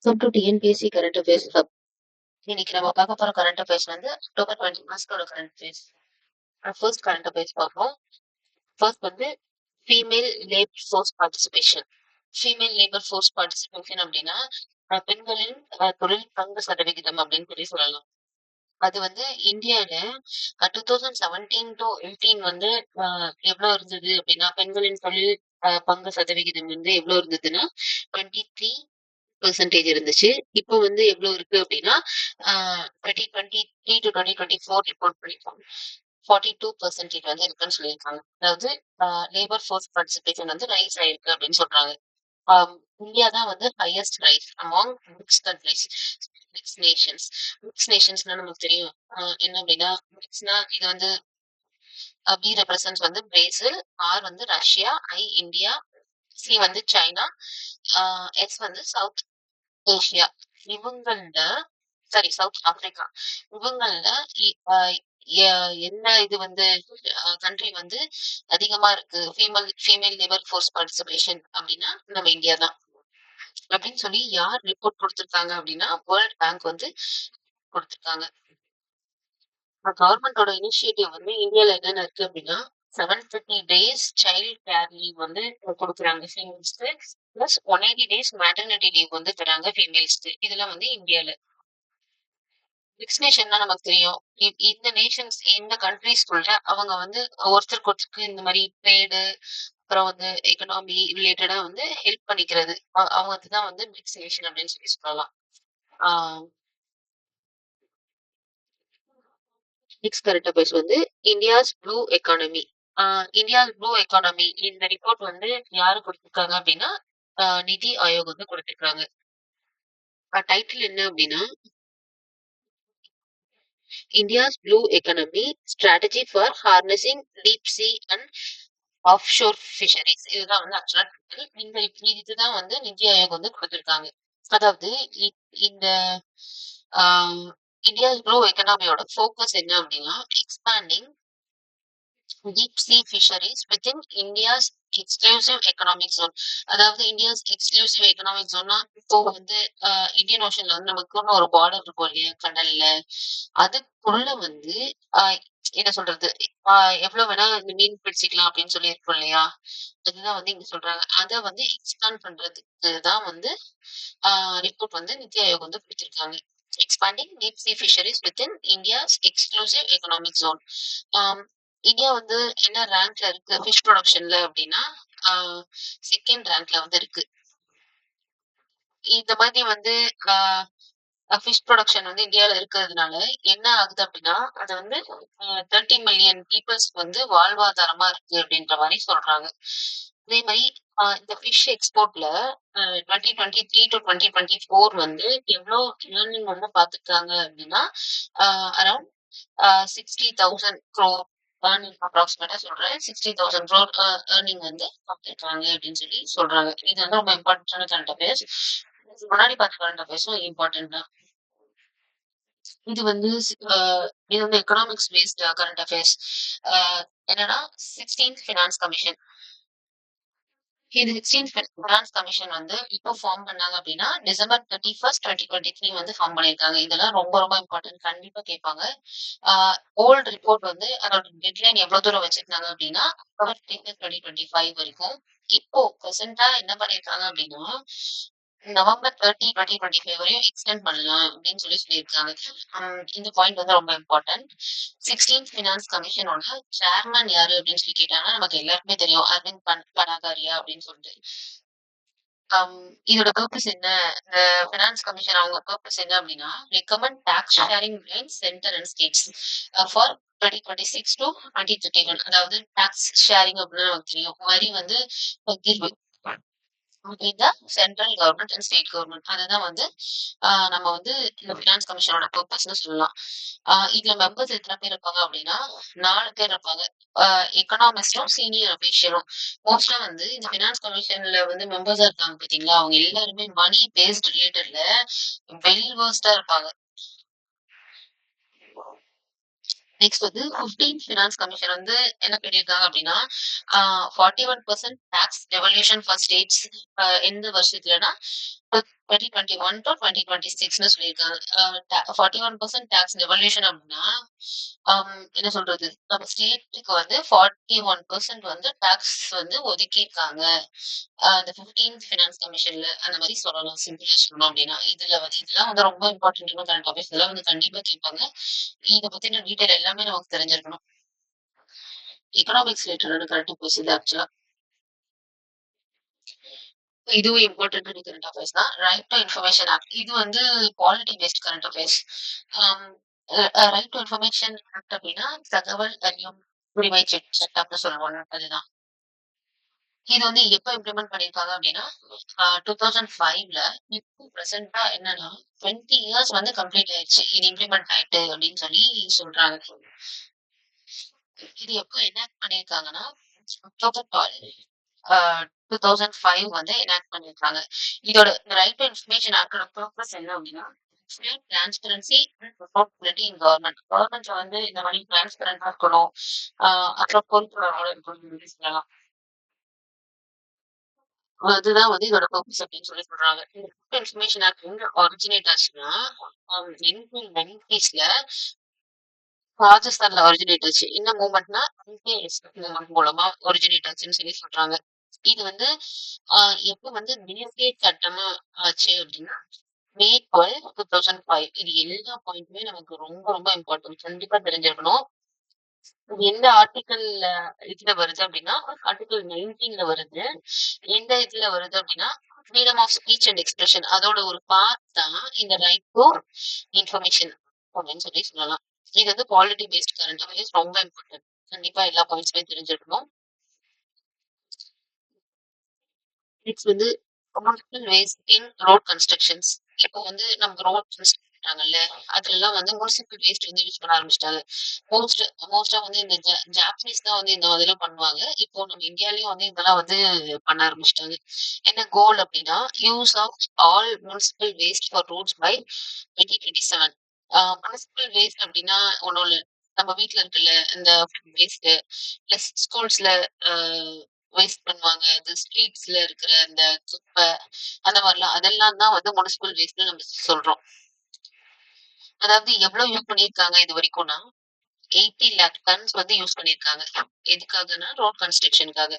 Welcome to TNPSC current affairs hub. இன்னைக்கு நம்ம பார்க்க போற கரண்ட் அஃபேர்ஸ் வந்து October 21 current affairs. First current affairs பார்ப்போம். ஃபர்ஸ்ட் வந்து female labour force participation. Female labour force participation அப்படின்னா பெண்களின் தொழில் பங்கு சதவிகிதம் அப்படின்னு சொல்லலாம். அது வந்து இந்தியால 2017 to 18 வந்து எவ்வளவு இருந்தது அப்படின்னா பெண்களின் தொழில் பங்கு சதவிகிதம் வந்து எவ்வளவு இருந்ததுன்னா 23% இருந்துச்சு. இப்போ வந்து எவ்வளவு இருக்கு அப்படின்னா 2023 to 2024 ரிப்போர்ட் பண்ணிருக்காங்க. 42% வந்து இருக்குன்னு சொல்லியிருக்காங்க. அதாவது லேபர் ஃபோர்ஸ் பார்ட்டிசிபேஷன் வந்து ரைஸ் ஆயிருக்கு அப்படின்னு சொல்றாங்க. இந்தியா தான் வந்து ஹையஸ்ட் ரைஸ் அமாங் மிக்ஸ் கண்ட்ரிஸ், மிக்ஸ் நேஷன்ஸ். மிக்ஸ் நேஷன்ஸ்னா நமக்கு தெரியும் என்ன அப்படின்னா மிக்ஸ்னா இது வந்து பி ரெப்ரசன்ஸ் வந்து பிரேசில், ஆர் வந்து ரஷ்யா, ஐ இந்தியா, சி வந்து சைனா, எஸ் வந்து சவுத் ஏசியா. இவங்கள்ல சவுத் ஆப்பிரிக்கா. இவங்கள்ல என்ன இது வந்து கண்ட்ரி வந்து அதிகமா இருக்கு ஃபீமேல் லேபர் ஃபோர்ஸ் பார்ட்டிசிபேஷன் அப்படின்னா நம்ம இந்தியா தான் அப்படின்னு சொல்லி யார் ரிப்போர்ட் கொடுத்திருக்காங்க அப்படின்னா வேர்ல்ட் பேங்க் வந்து கொடுத்திருக்காங்க. கவர்மெண்டோட இனிஷியேட்டிவ் வந்து இந்தியால என்னென்ன இருக்கு அப்படின்னா 750 days சைல்ட் கேர் லீவ் வந்து கொடுக்குறாங்க ஃபீமேல்ஸ்க்கு. பிளஸ் 180 days மேட்டர்னிட்டி லீவ் வந்து தராங்க ஃபீமேல்ஸ்க்கு. இதெல்லாம் வந்து இந்தியால. மிக்ஸ் நேஷன்னா நமக்கு தெரியும். இந்த நேஷன்ஸ் இந்த கண்ட்ரீஸ்குள்ள அவங்க வந்து ஒருத்தருக்கு ஒருத்தருக்கு இந்த மாதிரி ட்ரேடு அப்புறம் வந்து எக்கனாமி ரிலேட்டடா வந்து ஹெல்ப் பண்ணிக்கிறது. அவங்க தான் வந்து மிக்ஸ் நேஷன் அப்படின்னு சொல்லி சொல்லலாம். நெக்ஸ்ட் கரண்ட் அஃபேர்ஸ் வந்து India's blue economy. India's blue economy இந்த ரிப்போர்ட் வந்து யாரு கொடுத்திருக்காங்க அப்படின்னா நிதி ஆயோக் வந்து கொடுத்திருக்காங்க. டைட்டில் என்ன அப்படின்னா India's blue economy strategy for harnessing deep C and half sure fisheries. இதுதான் வந்து ஆக்சுவலா இந்த இதுதான் வந்து நிதி ஆயோக் வந்து கொடுத்திருக்காங்க. அதாவது இந்த இந்தியாஸ் ப்ளூ எக்கனாமியோட ஃபோக்கஸ் என்ன அப்படின்னா expanding deep sea fisheries within India's exclusive economic zone. அதாவது இந்தியாஸ் எக்ஸ்க்ளூசிவ் எக்கனாமிக் ஜோன்னா இப்போ வந்து இந்தியன் ஓஷன்ல வந்து நமக்குன்னு ஒரு பார்டர் இருக்கும் இல்லையா கடல்ல. அதுக்குள்ள வந்து என்ன சொல்றது எவ்வளவு வேணா இந்த மீன் பிடிச்சிக்கலாம் அப்படின்னு சொல்லி இருக்கும் இல்லையா. அதுதான் வந்து இங்க சொல்றாங்க. அதை வந்து எக்ஸ்பேண்ட் பண்றதுக்கு தான் வந்து ரிப்போர்ட் வந்து நித்தி ஆயோக் வந்து கொடுத்திருக்காங்க. Expanding deep sea fisheries within India's exclusive economic zone. India வந்து என்ன ரேங்க்ல இருக்கு ஃபிஷ் ப்ரொடக்ஷன்ல அப்படின்னா செகண்ட் ரேங்க்ல வந்து இருக்கு. இந்த மாதிரி வந்து ஃபிஷ் ப்ரொடக்ஷன் வந்து இந்தியால இருக்கிறதுனால என்ன ஆகுது அப்படின்னா அது வந்து 30 மில்லியன் பீப்புள்ஸ் வந்து வாழ்வாதாரமா இருக்கு அப்படின்ற மாதிரி சொல்றாங்க. அதே மாதிரி இந்த ஃபிஷ் எக்ஸ்போர்ட்ல 2023 to 2024 வந்து எவ்வளோ ஏர்னிங் வந்து பாத்துருக்காங்க அப்படின்னா அரௌண்ட் 60,000 crore ஏர்னிங் அப்ராக்சிமேட்டா சொல்றேன். 60,000 crore ஏர்னிங் வந்து பார்த்துருக்காங்க அப்படின்னு சொல்லி சொல்றாங்க. இது வந்து ரொம்ப இம்பார்ட்டன்டான கரண்ட் அஃபேர்ஸ். முன்னாடி பார்த்த கரண்ட் அஃபேர்ஸும் இம்பார்ட்டன்ட் தான். இது வந்து எக்கனாமிக்ஸ் பேஸ்ட் கரண்ட் அஃபேர்ஸ். என்னன்னா 16th ஃபினான்ஸ் கமிஷன். இது 16th ஃபினான்ஸ் கமிஷன் வந்து இப்போ ஃபார்ம் பண்ணாங்க அப்படின்னா December 31st 2023 வந்து ஃபார்ம் பண்ணிருக்காங்க. இதெல்லாம் ரொம்ப ரொம்ப இம்பார்ட்டன்ட், கண்டிப்பா கேட்பாங்க. ஓல்டு ரிப்போர்ட் வந்து அதோட டெட்லைன் எவ்வளவு தூரம் வச்சிருந்தாங்க அப்படின்னா October 2025 வரைக்கும். இப்போ பிரசென்டா என்ன பண்ணிருக்காங்க அப்படின்னா November 30, 2025 வரையும் எக்ஸ்டெண்ட் பண்ணலாம் அப்படின்னு சொல்லி சொல்லியிருக்காங்க. இந்த பாயிண்ட் வந்து ரொம்ப இம்பார்ட்டன்ட். 16th ஃபினான்ஸ் கமிஷனோட சேர்மன் யாரு அப்படின்னு சொல்லி கேட்டாங்கன்னா நமக்கு எல்லாருக்குமே தெரியும் அரவிந்த் பனாகாரியா அப்படின்னு சொல்லிட்டு. இதோட பர்பஸ் என்ன? இந்த ஃபினான்ஸ் கமிஷன் அவங்க பர்பஸ் என்ன அப்படின்னா recommend tax sharing between centre and states for 2026 to 2031. அதாவது டாக்ஸ் ஷேரிங் அப்படின்னு நமக்கு தெரியும், வரி வந்து பகிர்வு இந்த central government and state government. அதுதான் வந்து நம்ம வந்து இந்த ஃபினான்ஸ் கமிஷனோட பர்பஸ்னு சொல்லலாம். இதுல மெம்பர்ஸ் எத்தனை பேர் இருப்பாங்க அப்படின்னா 4 பேர் இருப்பாங்க. எக்கனாமிஸ்டும் சீனியர் அபிஷியலும். மோஸ்டா வந்து இந்த ஃபினான்ஸ் கமிஷன்ல வந்து மெம்பர்ஸா இருக்காங்க பாத்தீங்களா, அவங்க எல்லாருமே மணி பேஸ்ட் ரிலேட்டட்ல வெல் வேர்ஸ்டா இருப்பாங்க. நெக்ஸ்ட் வந்து 15th ஃபினான்ஸ் கமிஷன் வந்து என்ன பண்ணிருக்காங்க அப்படின்னா 41% டாக்ஸ் ரெவல்யூஷன் ஃபார் ஸ்டேட்ஸ் எந்த வருஷத்துலனா 2021 to 2026ன்னு சொல்லியிருக்காங்க. 41% டாக்ஸ் டெவல்யூஷன் அப்டின்னா, என்ன சொல்றது? நம்ம ஸ்டேட்டுக்கு வந்து 41% வந்து டாக்ஸ் வந்து ஒதுக்கியிருக்காங்க. அந்த 15த் ஃபினான்ஸ் கமிஷன்ல அந்த மாரி சொல்லலாம். சிம்பிளா சொல்லணும் அப்டின்னா. இதெல்லாம் வந்து ரொம்ப இம்பார்ட்டன்டான கரண்ட் அஃபேர்ஸ். இதெல்லாம் வந்து கண்டிப்பா கேட்பாங்க. இத பத்தின டீட்டெயில் எல்லாமே நமக்கு தெரிஞ்சிருக்கணும். எக்கனாமிக்ஸ் ரிலேட்டடான கரண்ட் அஃபேர்ஸ் இது ஆக்சுவலா. இதுவும் இம்பார்ட்டன்டான கரண்ட் அஃபேர்ஸ் தான். Right to information act. இது வந்து பாலிட்டி பேஸ்ட் கரண்ட் அஃபேர்ஸ். ஆம் ரைட் டு இன்ஃபர்மேஷன் ஆக்ட் அப்டின்னா, தகவல் அறியும் உரிமை சட்டம்னு சொல்லுவாங்க. அதுதான். இது வந்து எப்ப இம்ப்ளிமெண்ட் பண்ணியிருக்காங்க அப்டின்னா, 2005ல இப்போ பிரசென்ட்டா என்னன்னா 20 இயர்ஸ் வந்து கம்ப்ளீட் ஆயிருச்சு. இது இம்ப்ளிமெண்ட் ஆயிட்டு அப்டின்னு சொல்லி சொல்றாங்க. இது எப்போ எனாக்ட் பண்ணியிருக்காங்கன்னா, அக்டோபர் 12 ஆ 2005 வந்து எனாக்ட் பண்ணியிருக்காங்க. இதோட இந்த ரைட் டு இன்ஃபர்மேஷன் ஆக்டோட பர்ப்பஸ் என்ன அப்டின்னா, transparency and accountability in government. கவர்ன்மெண்ட்ல வந்து இந்த மாரி டிரான்ஸ்பரன்ட்டா இருக்கணும். ஆ அப்புறம் பொறுப்புணர்வோட இருக்கணும்னு சொல்லலாம். அதுதான் வந்து இதோட பர்ப்பஸ் அப்படின்னு சொல்லி சொல்றாங்க. இந்த இன்ஃபர்மேஷன் ஆக்ட் எங்க ஒரிஜினேட் ஆச்சுன்னா, 1990ஸ்ல ராஜஸ்தான்ல ஒரிஜினேட் ஆச்சு. என்ன மூவ்மெண்ட்னா, என்கேஎஸ் மூவ்மெண்ட் மூலமா ஒரிஜினேட் ஆச்சுன்னு சொல்லி சொல்றாங்க. இது வந்து அ எப்ப வந்து தேசிய சட்டமா ஆச்சு அப்படின்னா, மே 12, 2005. இது எல்லா பாயிண்ட்டுமே நமக்கு ரொம்ப ரொம்ப இம்பார்ட்டன்ட். கண்டிப்பா தெரிஞ்சிருக்கணும். இது எந்த ஆர்டிக்கல்ல இதுல வருது அப்படின்னா, ஆர்டிக்கிள் 19ல வருது. எந்த இதுல வருது அப்படின்னா, freedom of speech and expression அதோட ஒரு பார்ட் தான் இந்த ரைட் டு இன்ஃபர்மேஷன் அப்படின்னு சொல்லி சொல்லலாம். இது வந்து பாலிட்டி பேஸ்ட் கரண்ட் அஃபேர்ஸ் ரொம்ப இம்பார்ட்டன்ட். கண்டிப்பா எல்லா பாயிண்ட்ஸுமே தெரிஞ்சிருக்கணும். நெக்ஸ்ட் வந்து கமர்ஷியல் வேஸ்ட் இன் ரோட் கன்ஸ்ட்ரக்ஷன்ஸ். இப்போ வந்து நம்ம ரோட் கன்ஸ்ட்ரக்ட் பண்றாங்கல்ல, அதுலலாம் வந்து முனிசிபல் வேஸ்ட் வந்து யூஸ் பண்ண ஆரம்பிச்சுட்டாங்க. மோஸ்ட் மோஸ்ட்டா வந்து இந்த ஜாப்பனீஸ் தான் வந்து இந்த மாதிரிலாம் பண்ணுவாங்க. இப்போ நம்ம இந்தியாலயும் வந்து இதெல்லாம் வந்து பண்ண ஆரம்பிச்சுட்டாங்க. என்ன கோல் அப்டின்னா, use of all municipal waste for roads by 2027. Municipal waste அப்டின்னா ஒண்ணும் இல்ல. நம்ம வீட்ல இருக்குல்ல, இந்த வேஸ்ட்டு பிளஸ் ஸ்கூல்ஸ்ல அ வேஸ்ட் பண்ணுவாங்க. அது ஸ்ட்ரீட்ஸ்ல இருக்கிற அந்த குப்பை, அந்த மாரிலாம் அதெல்லாம் தான் வந்து முனிசிபல் வேஸ்ட்ன்னு நம்ம சொல்றோம். அதாவது எவ்வளோ யூஸ் பண்ணியிருக்காங்க இதுவரைக்கும்னா, 80 லேக் டன்ஸ் வந்து யூஸ் பண்ணியிருக்காங்க. எதுக்காகன்னா, ரோட் கன்ஸ்ட்ரக்ஷனுக்காக.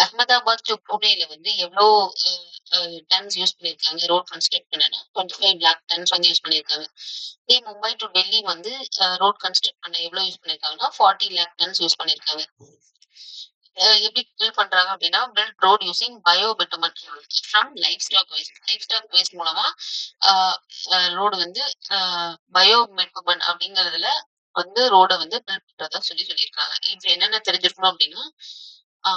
அஹ்மதாபாத் டூ புனேல வந்து எவ்வளோ அ அ டன்ஸ் யூஸ் பண்ணியிருக்காங்க ரோட் கன்ஸ்ட்ரக்ட் பண்ணனா, 25 லேக் டன்ஸ் வந்து யூஸ் பண்ணியிருக்காங்க. இதே மும்பை டூ டெல்லி வந்து ரோட் கன்ஸ்ட்ரக்ட் பண்ண எவ்வளோ யூஸ் பண்ணியிருக்காங்கன்னா, 40 லேக் டன்ஸ் யூஸ் பண்ணியிருக்காங்க. எப்படி பில்ட் பண்றாங்க அப்படின்னா, build road using bio bitumen from livestock waste. Livestock waste மூலமா ஆ ரோடு வந்து அ பயோ பிட்டுமன் அப்படிங்கிறதுல வந்து ரோட வந்து பில்ட் பண்றதா சொல்லியிருக்காங்க. இது என்னென்ன தெரிஞ்சிருக்கணும் அப்படின்னா, ஆ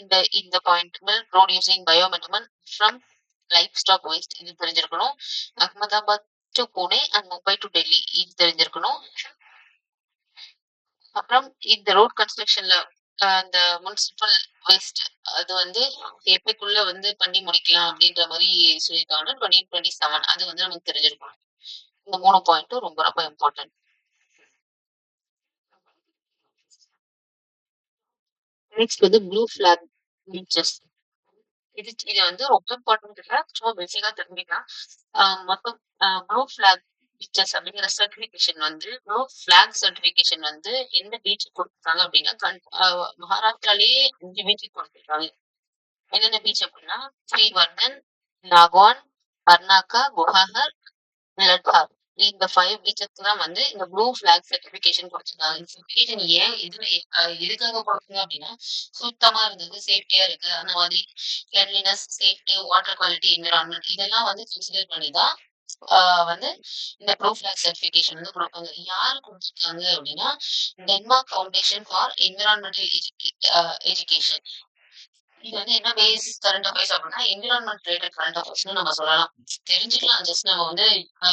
இந்த இந்த point build road using bio bitumen from livestock waste இது தெரிஞ்சிருக்கணும். Ahmedabad to Pune and Mumbai to Delhi இது தெரிஞ்சிருக்கணும். அப்புறம் இந்த ரோட் கன்ஸ்ட்ரக்ஷன்ல அந்த முனிசிபல் வேஸ்ட் அது வந்து எப்பக்குள்ள வந்து பண்ணி முடிக்கலாம் அப்படின்ற மாரி சொல்லியிருக்காங்கன்னா 2027 அது வந்து நமக்கு தெரிஞ்சிருக்கும். இந்த 3 பாயிண்ட்டும் ரொம்ப ரொம்ப இம்பார்ட்டன்ட். நெக்ஸ்ட் வந்து ப்ளூ ஃபிளாக் பீச்சஸ். இது வந்து ரொம்ப இம்பார்ட்டன்ட் இல்ல. சும்மா பேசிக்கா தெரிஞ்சுக்கலாம். மொத்தம் ப்ளூ ஃபிளாக் பீச்சஸ் அப்படிங்கிற சர்டிஃபிகேஷன் வந்து ப்ளூ ஃபிளாக் சர்டிஃபிகேஷன் வந்து எந்த பீச்சுக்கு குடுத்துருக்காங்க அப்படின்னா, மகாராஷ்டிராலயே 5 பீச்சுக்கு குடுத்துருக்காங்க. என்னென்ன பீச் அப்படின்னா, ஸ்ரீவர்தன், நாகோன், பர்னாக்கா, குஹாகர், லடாக். இந்த 5 பீச்சஸ்க்கு தான் வந்து இந்த ப்ளூ ஃபிளாக் சர்டிஃபிகேஷன் குடுத்துருக்காங்க. இந்த சர்டிஃபிகேஷன் ஏன் எதுக்காக குடுக்குறாங்க அப்படின்னா, சுத்தமா இருந்தது, சேஃப்டியா இருக்கு. அந்த மாதிரி cleanliness, safety, water quality, environment இதெல்லாம் வந்து கன்சிடர் பண்ணி தான் ஆ வந்து இந்த ப்ளூ ஃபிளாக் சர்டிஃபிகேஷன் வந்து குடுப்பாங்க. யாரு குடுத்துருக்காங்க அப்படின்னா, Denmark foundation for environmental education. இது வந்து என்ன பேசிஸ் கரண்ட் அஃபேர்ஸ் அப்படின்னா, என்விரான்மென்ட் ரிலேட்டட் கரண்ட் அஃபேர்ஸ்ன்னு நம்ம சொல்லலாம். தெரிஞ்சுக்கலாம். ஜஸ்ட் நம்ம வந்து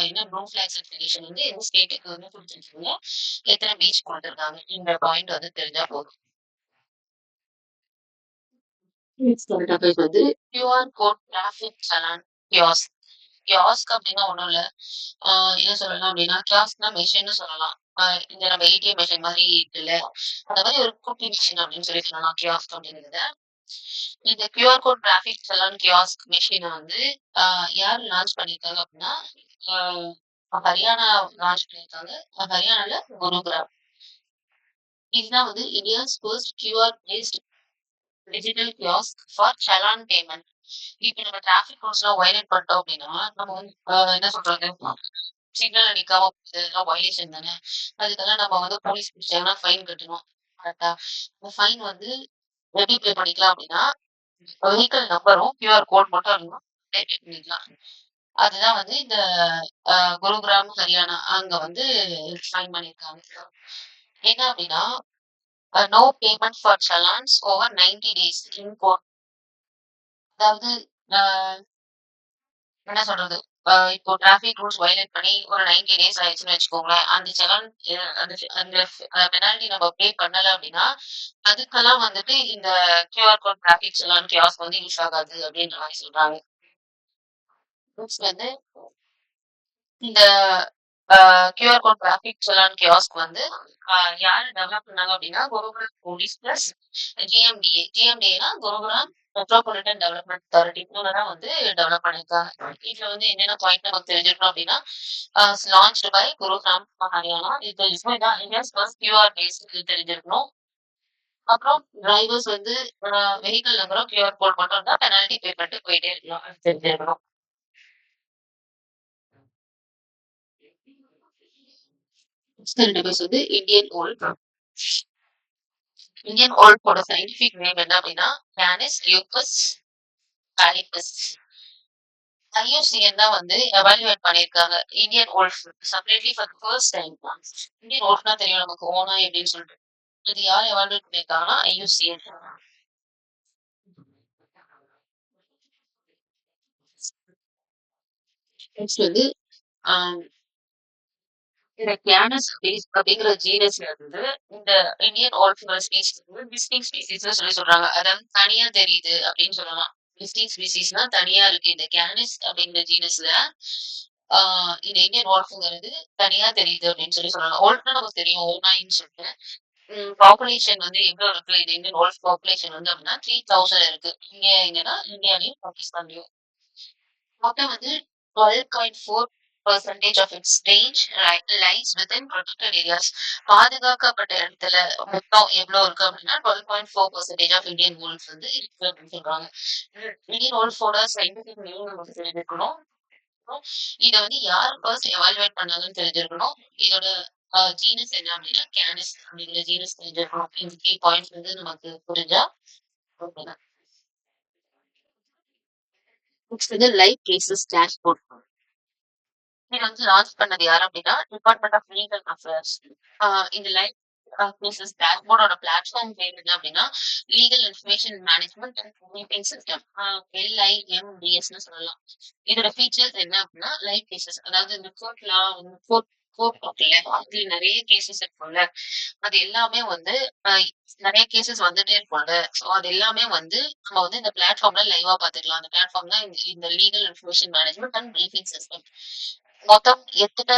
என்ன ப்ளூ ஃபிளாக் சர்டிஃபிகேஷன் வந்து எந்த ஸ்டேட்டுக்கு வந்து குடுத்துருக்காங்க, எத்தன பீச் குடுத்துருக்காங்க. இந்த பாயிண்ட் வந்து தெரிஞ்சா போதும். நெக்ஸ்ட் கரண்ட் அஃபேர்ஸ் வந்து QR code traffic challan kiosk. Kiosk அப்படின்னா ஒண்ணும் இல்ல. ஆ என்ன சொல்லலாம் அப்படின்னா, கியாஸ்க்னா மெஷின்னு சொல்லலாம். இந்த நம்ம ஏடிஎம் மெஷின் மாதிரி இருக்குல்ல, அந்த மாதிரி ஒரு குட்டி மிஷின் அப்படின்னு சொல்லி சொல்லலாம் கியாஸ்க் அப்படிங்கிறத. இந்த QR code traffic challan kiosk மெஷின வந்து யார் லான்ச் பண்ணியிருக்காங்க அப்படின்னா, ஹரியானா லான்ச் பண்ணியிருக்காங்க. ஹரியானால குருகிராம். இதுதான் வந்து India's first QR based digital kiosk for challan payment. இப்ப நம்ம டிராஃபிக் ரூல்ஸ்லாம் வயலேட் பண்ணிட்டோம் அப்படின்னா, நம்ம வந்து என்ன சொல்றது? சிக்னல்ல நிக்காம போறது இதெல்லாம் வயலேஷன் தானே. அதுக்கெல்லாம் நம்ம வந்து போலீஸ் பிடிச்சாங்கன்னா ஃபைன் கட்டணும். கரெக்ட்டா? அந்த ஃபைன் வந்து எப்படி பே பண்ணிக்கலாம் அப்படின்னா, வெஹிக்கிள் நம்பரும், கியூஆர் கோட் மட்டும் இருந்தா பே பண்ணிக்கலாம். அதுதான் வந்து இந்த அ குருகிராம், ஹரியானா அங்க வந்து ஃபைன் பண்ணியிருக்காங்க. என்ன அப்படின்னா, no payment for challans over 90 days in court. அதாவது அ என்ன சொல்றது? இப்போ டிராஃபிக் ரூல்ஸ் வயலேட் பண்ணி ஒரு 90 டேஸ் ஆயிடுச்சுன்னு வச்சுக்கோங்களேன். அந்த செலான் அந்த பெனால்டி நம்ம பே பண்ணல அப்படின்னா, அதுக்கெல்லாம் வந்துட்டு இந்த QR code traffic challan kiosk வந்து யூஸ் ஆகாது அப்படின்ற மாரி சொல்றாங்க. நெக்ஸ்ட் வந்து இந்த அ QR code traffic challan kiosk வந்து அ யாரு டெவலப் பண்ணாங்க அப்படின்னா, குருகிராம் போலீஸ் பிளஸ் ஜிஎம்டிஏ. ஜிஎம்டிஏன்னா குருகிராம் மெட்ரோபாலிட்டன் டெவலப்மென்ட் அத்தாரிட்டி இவங்க தான் வந்து டெவலப் பண்ணியிருக்காங்க. இதுல வந்து என்னென்ன பாயிண்ட் நமக்கு தெரிஞ்சிருக்கணும் அப்படின்னா, லான்ச்டு பை குருகிராம், ஹரியானா. இது இதான் இந்தியாஸ் ஃபர்ஸ்ட் கியூஆர் பேஸ்ட் இது தெரிஞ்சிருக்கணும். அப்புறம் டிரைவர்ஸ் வந்து வெஹிக்கிள் நம்பரும் கியூஆர் கோட் மட்டும் இருந்தா பெனால்டி பே பண்ணிட்டு போயிட்டே இருக்கலாம். அது தெரிஞ்சிருக்கணும். நெக்ஸ்ட் டிவைஸ் வந்து இந்தியன் ஓல்ட். இந்தியன் ஓல்ஃபோட சயின்டிஃபிக் நேம் என்ன அப்படின்னா, கேனிஸ் லியூக்கஸ் காலிபஸ். ஐயூசிஎன் தான் வந்து எவாலுவேட் பண்ணியிருக்காங்க. Indian wolf separately for the first time. Indian ஓல்ஃப்னா தெரியும் நமக்கு ஓனா எப்படின்னு சொல்லிட்டு. இது யார் எவாலுவேட் பண்ணியிருக்காங்கன்னா, ஐயூசிஎன். நெக்ஸ்ட் வந்து ஆஹ் இந்த கேனஸ் ஸ்பீஸ் அப்படிங்கிற ஜீனஸ்ல இருந்து இந்த இந்தியன் ஓல்ஃபோட ஸ்பீசிஸ் வந்து டிஸ்டிங் ஸ்பீசிஸ்னு சொல்லி சொல்றாங்க. அதாவது தனியா தெரியுது அப்படின்னு சொல்லலாம். டிஸ்டிங் ஸ்பீசிஸ்னா தனியா இருக்கு. இந்த கேனஸ் அப்படிங்கிற ஜீனஸ்ல இந்த இந்தியன் ஓல்ஃபுங்கிறது தனியா தெரியுது அப்படின்னு சொல்லி சொல்லலாம். ஓல்ஃப்னா நமக்கு தெரியும் ஓநாயின்னு சொல்லிட்டு. பாப்புலேஷன் வந்து எவ்வளவு இருக்கு? இந்த இந்தியன் ஓல்ஃப் பாப்புலேஷன் வந்து அப்படின்னா 3000 இருக்கு. இங்க எங்கன்னா இந்தியாலயும் பாகிஸ்தான்லயும். மொத்தம் வந்து 12.4% of its range lies within protected areas. பாதுகாக்கப்பட்ட இடத்துல மொத்தம் எவ்வளவு இருக்கு அப்படின்னா 12.4% ஆஃப் இந்தியன் wolves வந்து இருக்கு அப்படின்னு சொல்றாங்க. இந்தியன் wolfோட சயின்டிபிக் நேம் நமக்கு தெரிஞ்சிருக்கணும். இத வந்து யார் ஃபர்ஸ்ட் எவாலுவேட் பண்ணாங்கன்னு தெரிஞ்சிருக்கணும். இதோட ஜீனஸ் என்ன அப்படின்னா கேனிஸ் அப்படிங்கிற ஜீனஸ் தெரிஞ்சிருக்கணும். இந்த 3 பாயிண்ட்ஸ் வந்து நமக்கு புரிஞ்சா ஓகே தான். நெக்ஸ்ட் வந்து லைவ் கேசஸ் டேஷ்போர்ட். இது வந்து லான்ச் பண்ணது யாரு அப்படின்னா, டிபார்ட்மெண்ட் ஆஃப் லீகல் அஃபேர்ஸ். இந்த லைஃப் கேசஸ் டேஷ்போர்டோட பிளாட்ஃபார்ம் பேர் என்ன அப்படின்னா, legal information management and meeting system. LIMDSன்னு சொல்லலாம். இதோட ஃபீச்சர்ஸ் என்ன அப்படின்னா, லைவ் கேசஸ் அதாவது இந்த கோர்ட்லாம் கோர்ட் கோர்ட் இருக்குல்ல, அதுல நிறைய கேசஸ் இருக்கும்ல, அது எல்லாமே வந்து நிறைய கேசஸ் வந்துட்டே இருக்கும்ல. ஸோ அது எல்லாமே வந்து நம்ம வந்து இந்த பிளாட்ஃபார்ம்ல லைவா பாத்துக்கலாம். அந்த பிளாட்ஃபார்ம் தான் இந்த legal information management and briefing system. மொத்தம் எத்தனை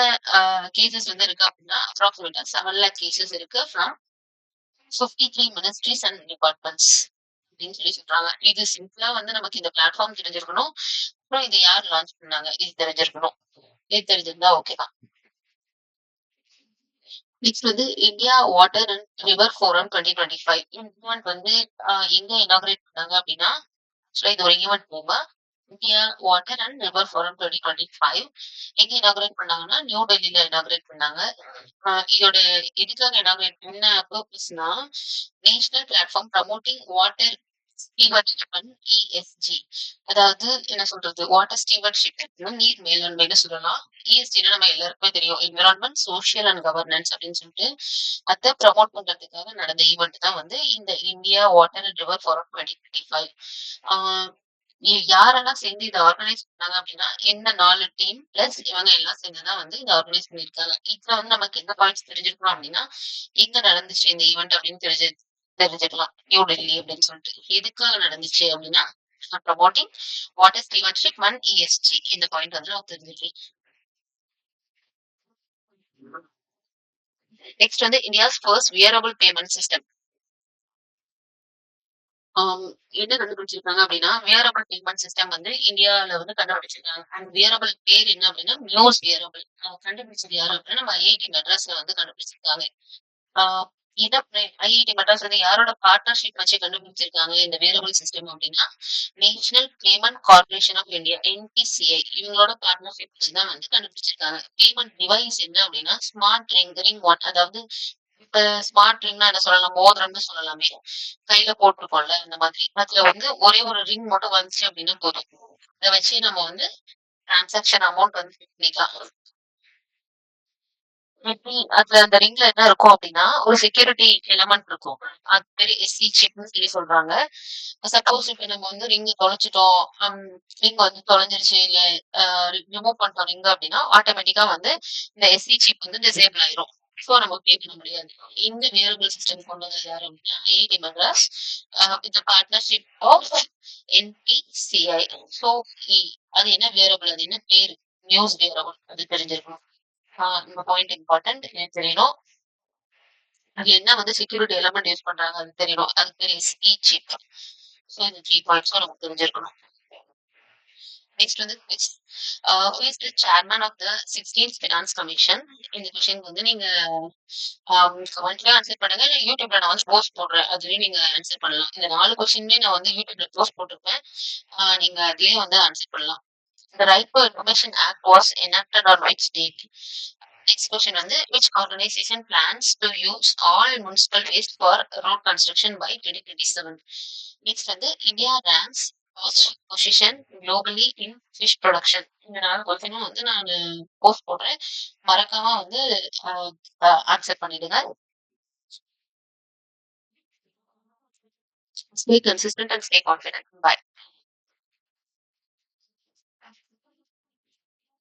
கேசஸ் வந்து இருக்கு அப்படின்னா அப்ராக்சிமேட்டா 7 lakh கேசஸ் இருக்கு ஃப்ரம் 53 மினிஸ்ட்ரிஸ் அண்ட் டிபார்ட்மெண்ட்ஸ் அப்படின்னு சொல்லி சொல்றாங்க. இது சிம்பிளா வந்து நமக்கு இந்த பிளாட்ஃபார்ம் தெரிஞ்சிருக்கணும். அப்புறம் இது யார் லான்ச் பண்ணாங்க இது தெரிஞ்சிருக்கணும். இது தெரிஞ்சிருந்தா ஓகே தான். நெக்ஸ்ட் வந்து India water and river forum 2025. இந்த ஈவெண்ட் வந்து எங்க இனாகிரேட் பண்ணாங்க அப்படின்னா, ஆக்சுவலா இது ஒரு ஈவெண்ட் போக India water and river forum 2025 எங்க இனாகிரேட் பண்ணாங்கன்னா நியூ டெல்லியில இனாகிரேட் பண்ணாங்க. இதோட எதுக்காக இனாகிரேட் என்ன பர்பஸ்னா, national platform promoting water stewardship ESG. அதாவது என்ன சொல்றது வாட்டர் ஸ்டீவர்ட்ஷிப் நீர் மேலாண்மைன்னு சொல்லலாம். ESGனா நம்ம எல்லாருக்குமே தெரியும் என்விரான்மெண்ட் சோஷியல் அண்ட் கவர்னன்ஸ் அப்படின்னு சொல்லிட்டு அதை ப்ரமோட் பண்றதுக்காக நடந்த ஈவெண்ட் தான் வந்து இந்த India water and river forum 2025. ஆஹ் யாரெல்லாம் சேர்ந்து இதை ஆர்கனைஸ் பண்ணாங்க அப்படின்னா என்ன 4 டீம் பிளஸ் இவங்க எல்லாம் சேர்ந்துதான் வந்து இதை ஆர்கனைஸ் பண்ணிருக்காங்க. இதுல வந்து நமக்கு என்ன பாயிண்ட்ஸ் தெரிஞ்சிருக்கணும் அப்படின்னா எங்க நடந்துச்சு இந்த ஈவெண்ட் அப்படின்னு தெரிஞ்சுக்கலாம். நியூ டெல்லி அப்படின்னு சொல்லிட்டு எதுக்காக நடந்துச்சு அப்படின்னா ப்ரமோட்டிங் வாட்டர் ஸ்டீவர்ட்ஷிப் அண்ட் ESG. இந்த பாயிண்ட் வந்து நமக்கு தெரிஞ்சிருக்கு. நெக்ஸ்ட் வந்து India's first wearable payment system. ஆம், என்ன கண்டுபிடிச்சிருக்காங்க அப்படின்னா, வியரபிள் பேமெண்ட் சிஸ்டம் வந்து இந்தியால வந்து கண்டுபிடிச்சிருக்காங்க. அந்த வியரபிள் பேர் என்ன அப்படின்னா, மியூஸ் வியரபிள். கண்டுபிடிச்சது யாரு அப்படின்னா, நம்ம ஐஐடி மெட்ராஸ்ல வந்து கண்டுபிடிச்சிருக்காங்க. ஆ இத ஐஐடி மெட்ராஸ் வந்து யாரோட பார்ட்னர்ஷிப் வச்சு கண்டுபிடிச்சிருக்காங்க இந்த வியரபிள் சிஸ்டம் அப்படின்னா, National Payment Corporation of India NPCI இவங்களோட பார்ட்னர்ஷிப் வச்சு தான் வந்து கண்டுபிடிச்சிருக்காங்க. பேமெண்ட் டிவைஸ் என்ன அப்படின்னா, ஸ்மார்ட் ரிங் ஒன் அதாவது இப்ப ஸ்மார்ட் ரிங்னா என்ன சொல்லலாம்? மோதிரம்னு சொல்லலாமே. கையில போட்டுருக்கோம்ல அந்த மாதிரி. அதுல வந்து ஒரே ஒரு ரிங் மட்டும் வந்துச்சு அப்டின்னா போதும். இத வச்சு நம்ம வந்து டிரான்சாக்ஷன் அமௌண்ட் வந்து செக் பண்ணிக்கலாம். எப்படி அதுல அந்த ரிங்ல என்ன இருக்கும் அப்டின்னா, ஒரு செக்யூரிட்டி எலமெண்ட் இருக்கும். அது பேரு எஸ்சி சிப்ன்னு சொல்லி சொல்றாங்க. சப்போஸ் இப்ப நம்ம வந்து ரிங்க தொலைச்சுட்டோம். ரிங் வந்து தொலைஞ்சிருச்சு இல்ல அ ரிமூவ் பண்ணிட்டோம் ரிங்க அப்டின்னா, ஆட்டோமேட்டிக்கா வந்து இந்த எஸ்சி சிப் வந்து டிசேபிள் ஆயிரும். சோ நம்ம பே பண்ண முடியாது. இந்த வியரபிள் சிஸ்டம் கொண்டு வந்தது யாரு அப்டின்னா, IIT Madras with partnership of NPCI. So அது என்ன வியரபிள் அது என்ன பேரு? நியூஸ் வியரபிள் அது தெரிஞ்சிருக்கணும். இந்த பாயிண்ட் இம்பார்ட்டன்ட் எனக்கு தெரியணும். அது என்ன வந்து செக்யூரிட்டி எலிமெண்ட் யூஸ் பண்றாங்க அது தெரியணும். அது பேரு எஸ்இ சிப். சோ இந்த 3 பாயிண்ட்ஸும் நமக்கு தெரிஞ்சிருக்கணும். நெக்ஸ்ட் வந்து who is the chairman of the 16th finance commission? இந்த கொஸ்டினுக்கு வந்து நீங்க கமெண்ட்லயே ஆன்சர் பண்ணுங்க. இல்ல யூடியூப்ல நான் வந்து போஸ்ட் போடுறேன். அதுலயும் நீங்க ஆன்சர் பண்ணலாம். இந்த 4 கொஸ்டினுமே நான் வந்து யூடியூப்ல போஸ்ட் போட்டிருப்பேன். நீங்க அதுலயே வந்து ஆன்சர் பண்ணலாம். The Right to Information Act was enacted on which date? Next question வந்து which organization plans to use all municipal waste for road construction by 2027? Next வந்து India ranks first position globally in fish production. இந்த 4 கொஸ்டினும் வந்து நான் post போடுறேன். மறக்காம வந்து answer பண்ணிடுங்க. Stay consistent and stay confident. Bye.